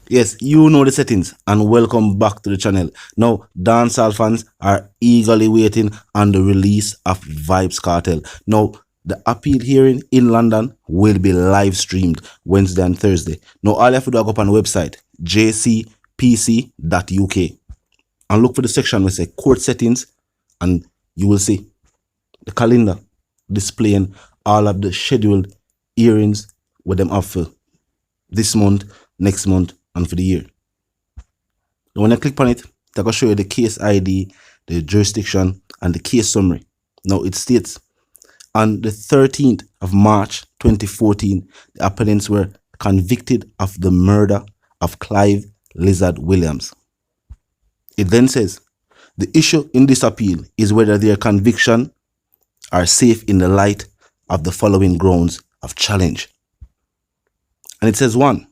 Yes, you know the settings, and welcome back to the channel. Now, dancehall fans are eagerly waiting on the release of Vybz Kartel. Now, the appeal hearing in London will be live streamed Wednesday and Thursday. Now, all you have to do is go up on the website jcpc.uk and look for the section where say court settings, and you will see the calendar displaying all of the scheduled hearings with them have for this month, next month, and for the year. When I click on it, it's going to show you the case ID, the jurisdiction, and the case summary. Now it states on the 13th of March 2014, the appellants were convicted of the murder of Clive Lizard Williams. It then says the issue in this appeal is whether their conviction are safe in the light of the following grounds of challenge. And it says 1.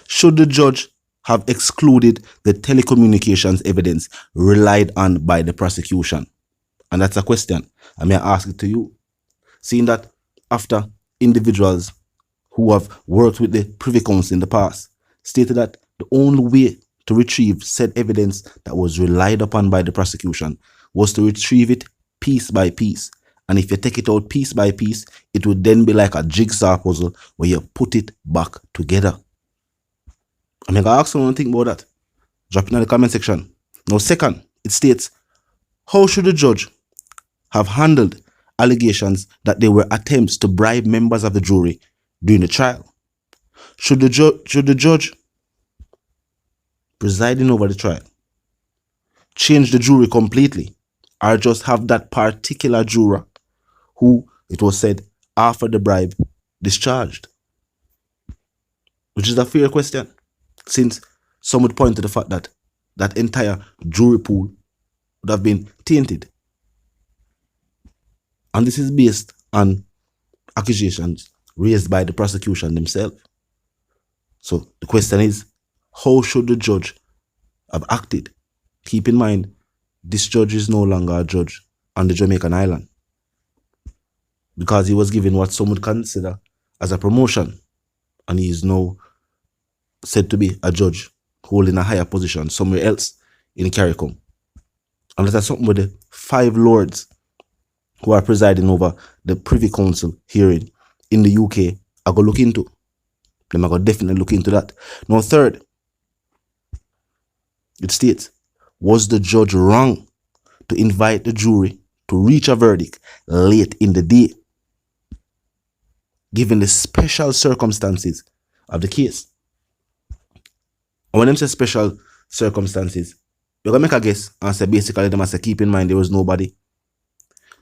Should the judge have excluded the telecommunications evidence relied on by the prosecution? And that's a question. I may ask it to you. Seeing that after individuals who have worked with the Privy Council in the past stated that the only way to retrieve said evidence that was relied upon by the prosecution was to retrieve it piece by piece. And if you take it out piece by piece, it would then be like a jigsaw puzzle where you put it back together. I'm going to ask someone to think about that. Drop it in the comment section. Now, second, it states, how should the judge have handled allegations that there were attempts to bribe members of the jury during the trial? Should the judge presiding over the trial change the jury completely, or just have that particular juror who, it was said, offered the bribe discharged? Which is a fair question, since some would point to the fact that that entire jury pool would have been tainted. And this is based on accusations raised by the prosecution themselves. So the question is, how should the judge have acted? Keep in mind, this judge is no longer a judge on the Jamaican island, because he was given what some would consider as a promotion, and he is now said to be a judge holding a higher position somewhere else in CARICOM. And that's something with the 5 lords who are presiding over the Privy Council hearing in the UK are going to look into. Them are going to definitely look into that. Now, third, it states, was the judge wrong to invite the jury to reach a verdict late in the day, given the special circumstances of the case? And when them say special circumstances, you're going to make a guess and say basically them say keep in mind there was nobody.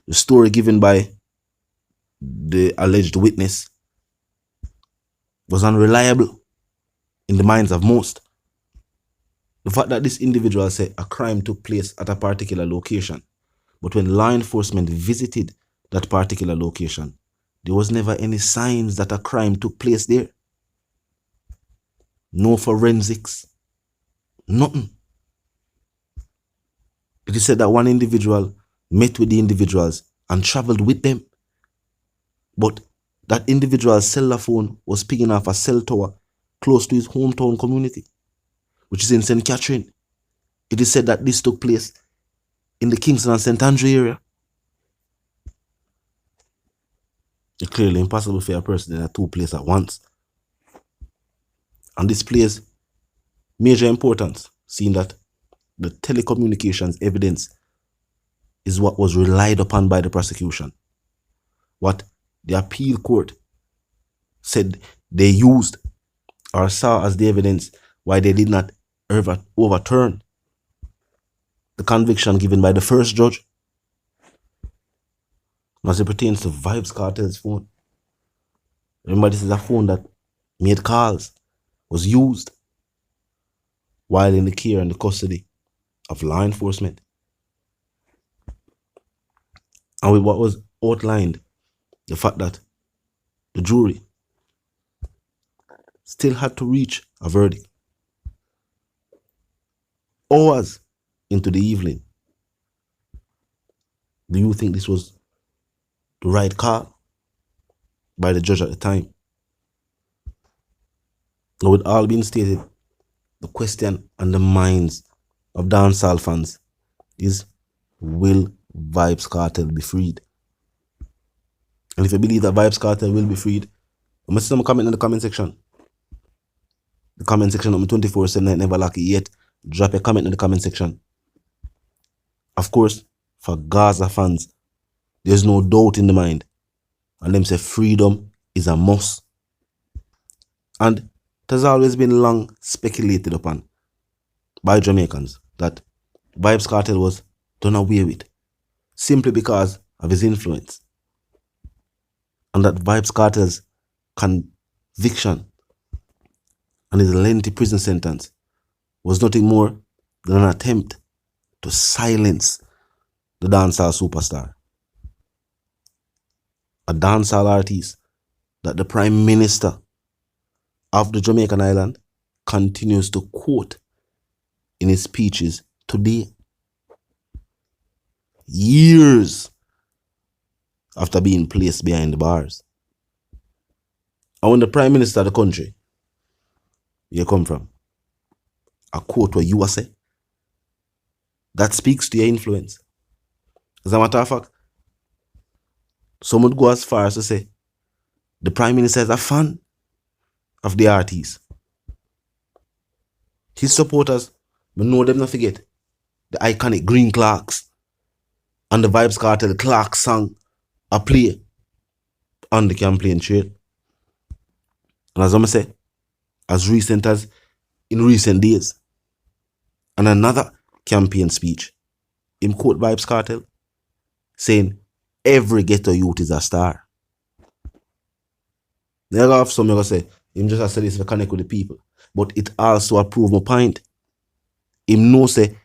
The story given by the alleged witness was unreliable in the minds of most. The fact that this individual said a crime took place at a particular location, but when law enforcement visited that particular location, there was never any signs that a crime took place there. No forensics, nothing. It is said that one individual met with the individuals and traveled with them, but that individual's cellular phone was picking off a cell tower close to his hometown community, which is in St. Catherine. It is said that this took place in the Kingston and St. Andrew area. It's clearly impossible for a person in a 2 places at once. And this plays major importance, seeing that the telecommunications evidence is what was relied upon by the prosecution. What the appeal court said they used or saw as the evidence why they did not overturn the conviction given by the first judge as it pertains to Vybz Kartel's phone. Remember, this is a phone that made calls, was used while in the care and the custody of law enforcement. And with what was outlined, the fact that the jury still had to reach a verdict hours into the evening. Do you think this was the right call by the judge at the time? Now, with all being stated, the question on the minds of dancehall fans is, will Vybz Kartel be freed? And if you believe that Vybz Kartel will be freed, I'm going to see some comment in the comment section. The comment section on 24/7 never lucky yet. Drop a comment in the comment section. Of course, for Gaza fans, there's no doubt in the mind. And them say freedom is a must. And it has always been long speculated upon by Jamaicans that Vybz Kartel was done away with simply because of his influence. And that Vybz Kartel's conviction and his lengthy prison sentence was nothing more than an attempt to silence the dancehall superstar. A dancehall artist that the Prime Minister of the Jamaican island continues to quote in his speeches today, years after being placed behind the bars. And when the Prime Minister of the country you come from, a quote where you are say, that speaks to your influence. As a matter of fact, some would go as far as to say the Prime Minister is a fan of the artist. His supporters, but know them not forget the iconic Green Clarks and the Vybz Kartel Clark song are play on the campaign trail. And as I say, as recent as in recent days, and another campaign speech, him quote Vybz Kartel saying, every ghetto youth is a star. There have some who say, him just said this to connect with the people. But it also prove my point. Him know say,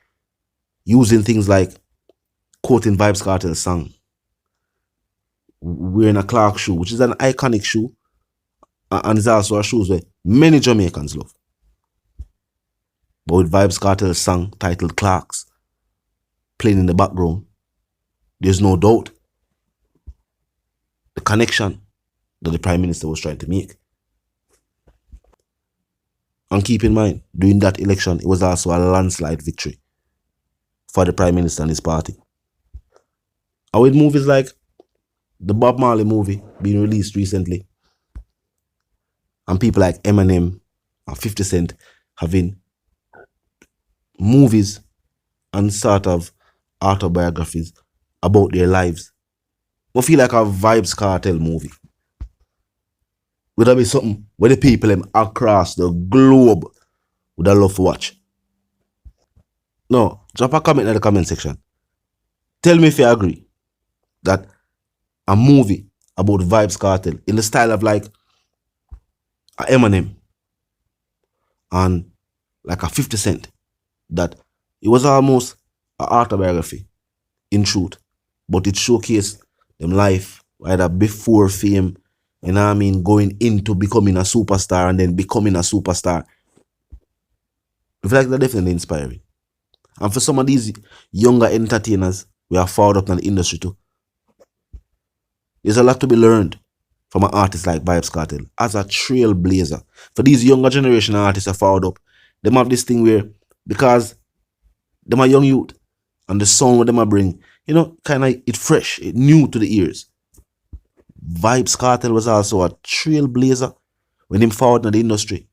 using things like quoting Vybz Kartel's song, wearing a Clark shoe, which is an iconic shoe, and it's also a shoes where many Jamaicans love. But with Vybz Kartel's song titled Clarks playing in the background, there's no doubt the connection that the Prime Minister was trying to make. And keep in mind, during that election, it was also a landslide victory for the Prime Minister and his party. And with movies like the Bob Marley movie being released recently, and people like Eminem and 50 Cent having movies and sort of autobiographies about their lives, I feel like a Vybz Kartel movie would that be something where the people across the globe would have love to watch. No, drop a comment in the comment section. Tell me if you agree that a movie about Vybz Kartel in the style of like a Eminem and like a 50 Cent, that it was almost an autobiography in truth, but it showcased them life either before fame, you know what I mean, going into becoming a superstar and then becoming a superstar. I feel like they're definitely inspiring. And for some of these younger entertainers, we are far up in the industry too. There's a lot to be learned from an artist like Vybz Kartel as a trailblazer. For these younger generation artists are forward up, them have this thing where, because them are young youth and the sound what them are bring, you know, kind of it fresh, it new to the ears. Vybz Kartel was also a trailblazer when him forward in the industry.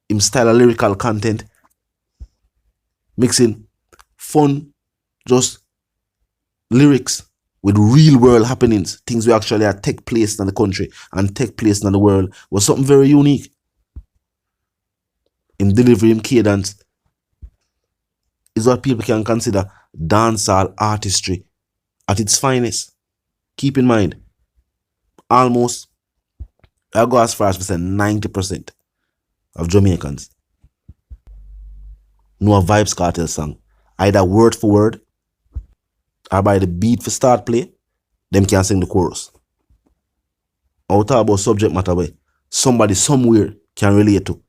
Him style of lyrical content, mixing fun, just lyrics with real world happenings, things we actually take place in the country and take place in the world, was something very unique. In delivery, in cadence, is what people can consider dancehall artistry at its finest. Keep in mind, almost, I go as far as to say 90% of Jamaicans know a Vybz Kartel song, either word for word or by the beat for start play, them can sing the chorus. I'll talk about subject matter where somebody somewhere can relate to.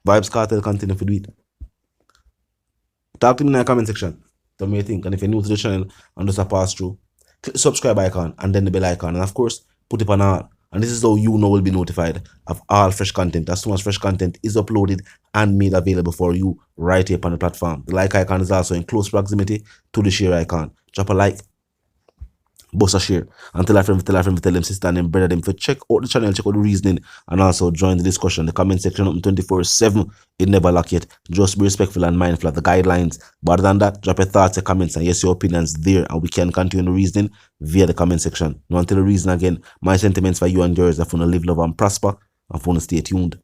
Vybz Kartel continue to do it. Talk to me in the comment section. Tell me what you think. And if you're new to the channel and just a pass through, click the subscribe icon and then the bell icon. And of course, put it on all. And this is how you know will be notified of all fresh content as soon as fresh content is uploaded and made available for you right here on the platform. The like icon is also in close proximity to the share icon. Drop a like, bust a share, and tell a friend, tell them sister and them brother them to check out the channel, check out the reasoning, and also join the discussion. The comment section open 24/7. It never lock yet. Just be respectful and mindful of the guidelines. But other than that, drop your thoughts, your comments, and yes, your opinions there, and we can continue the reasoning via the comment section. Now until the reason again, my sentiments for you and yours are for to live, love, and prosper, and for to stay tuned.